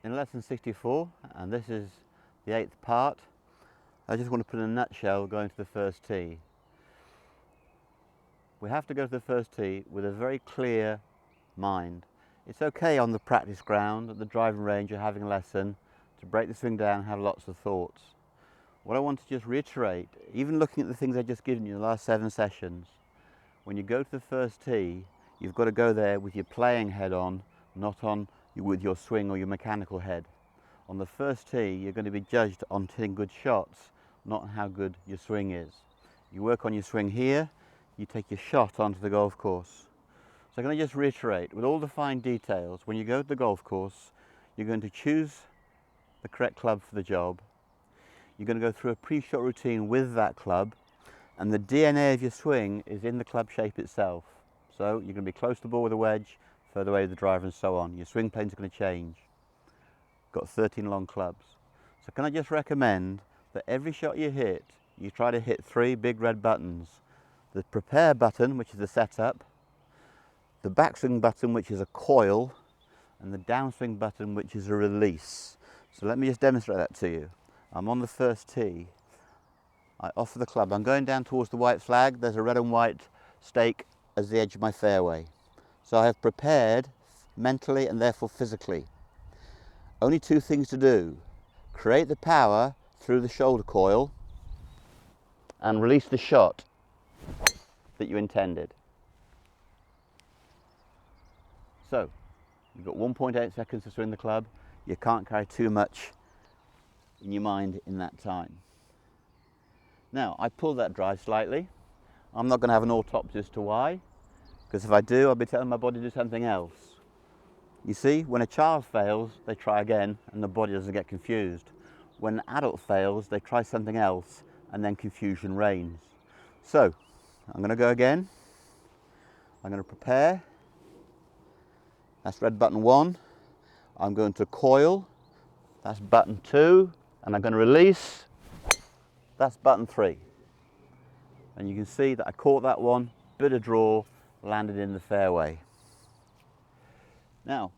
In lesson 64, and this is the 8th part, I just want to put in a nutshell going to the first tee. We have to go to the first tee with a very clear mind. It's okay on the practice ground, at the driving range, you're having a lesson, to break the swing down and have lots of thoughts. What I want to just reiterate, even looking at the things I've just given you in the last 7 sessions, when you go to the first tee, you've got to go there with your playing head on, not on with your swing or your mechanical head. On the first tee, you're going to be judged on hitting good shots, not on how good your swing is. You work on your swing here, you take your shot onto the golf course. So can I just reiterate, with all the fine details, when you go to the golf course, you're going to choose the correct club for the job. You're going to go through a pre-shot routine with that club, and the DNA of your swing is in the club shape itself. So you're going to be close to the ball with a wedge, further away with the driver and so on. Your swing planes are going to change. Got 13 long clubs. So can I just recommend that every shot you hit, you try to hit 3 big red buttons. The prepare button, which is the setup, the backswing button, which is a coil, and the downswing button, which is a release. So let me just demonstrate that to you. I'm on the first tee. I offer the club. I'm going down towards the white flag. There's a red and white stake as the edge of my fairway. So I have prepared mentally and therefore physically. Only 2 things to do. Create the power through the shoulder coil and release the shot that you intended. So, you've got 1.8 seconds to swing the club. You can't carry too much in your mind in that time. Now, I pull that drive slightly. I'm not going to have an autopsy as to why, because if I do, I'll be telling my body to do something else. You see, when a child fails, they try again and the body doesn't get confused. When an adult fails, they try something else and then confusion reigns. So, I'm going to go again. I'm going to prepare. That's red button 1. I'm going to coil. That's button 2. And I'm going to release. That's button 3. And you can see that I caught that one, bit of draw, landed in the fairway. Now,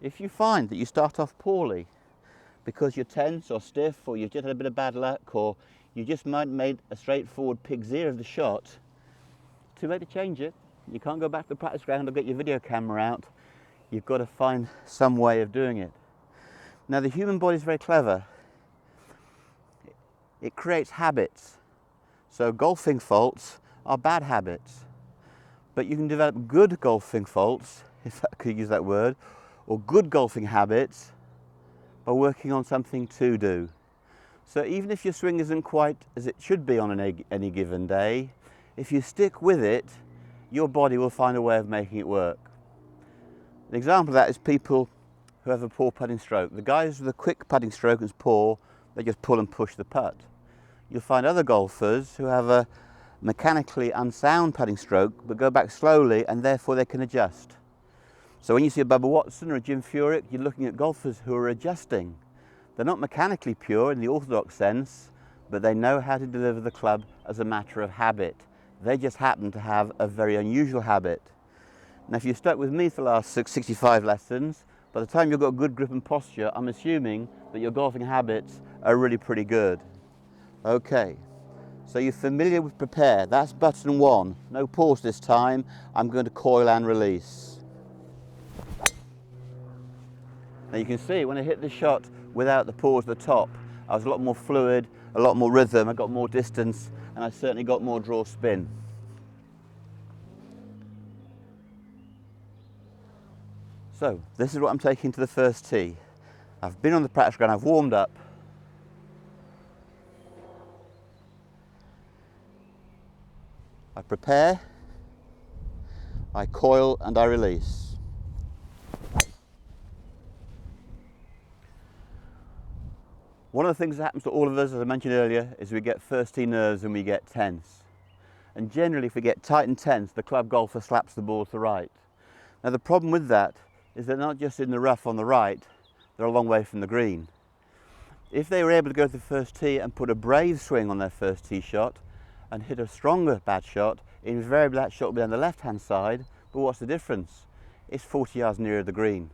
if you find that you start off poorly because you're tense or stiff, or you've just had a bit of bad luck, or you just might have made a straightforward P.G.A of the shot, too late to change it. You can't go back to the practice ground or get your video camera out. You've got to find some way of doing it. Now, the human body is very clever. It creates habits. So golfing faults are bad habits. But you can develop good golfing faults, if I could use that word, or good golfing habits by working on something to do. So even if your swing isn't quite as it should be on any given day, if you stick with it, your body will find a way of making it work. An example of that is people who have a poor putting stroke. The guys with a quick putting stroke is poor, they just pull and push the putt. You'll find other golfers who have a mechanically unsound putting stroke but go back slowly and therefore they can adjust. So when you see a Bubba Watson or a Jim Furyk, you're looking at golfers who are adjusting. They're not mechanically pure in the orthodox sense, but they know how to deliver the club as a matter of habit. They just happen to have a very unusual habit. Now, if you've stuck with me for the last 65 lessons, by the time you've got good grip and posture, I'm assuming that your golfing habits are really pretty good. Okay, so you're familiar with prepare. That's button 1. No pause this time. I'm going to coil and release. Now you can see when I hit the shot without the pause at the top, I was a lot more fluid, a lot more rhythm, I got more distance, and I certainly got more draw spin. So this is what I'm taking to the first tee. I've been on the practice ground, I've warmed up. I prepare, I coil and I release. One of the things that happens to all of us, as I mentioned earlier, is we get first tee nerves and we get tense. And generally, if we get tight and tense, the club golfer slaps the ball to the right. Now the problem with that is they're not just in the rough on the right, they're a long way from the green. If they were able to go to the first tee and put a brave swing on their first tee shot and hit a stronger bad shot, invariably that shot will be on the left-hand side, but what's the difference? It's 40 yards nearer the green.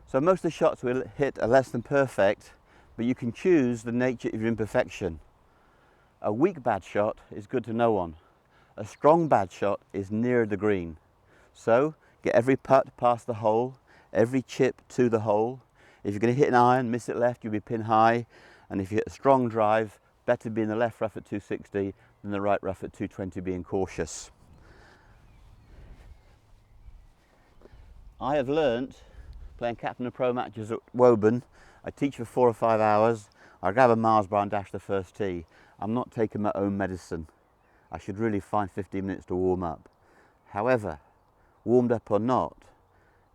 So most of the shots we'll hit are less than perfect, but you can choose the nature of your imperfection. A weak bad shot is good to no one. A strong bad shot is nearer the green. So get every putt past the hole, every chip to the hole. If you're going to hit an iron, miss it left, you'll be pin high. And if you hit a strong drive, better be in the left rough at 260 than the right rough at 220, being cautious. I have learnt playing captain and pro matches at Woburn. I teach for 4 or 5 hours. I grab a Mars bar and dash the first tee. I'm not taking my own medicine. I should really find 15 minutes to warm up. However, warmed up or not,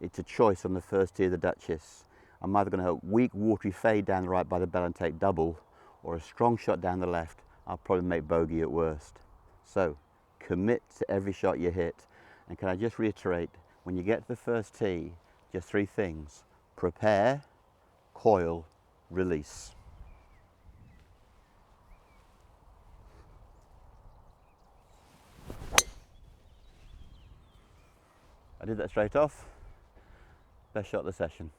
it's a choice on the first tee of the Duchess. I'm either going to have a weak, watery fade down the right by the bell and take double, or a strong shot down the left. I'll probably make bogey at worst. So, commit to every shot you hit. And can I just reiterate, when you get to the first tee, just 3 things: prepare, coil, release. I did that straight off. Best shot of the session.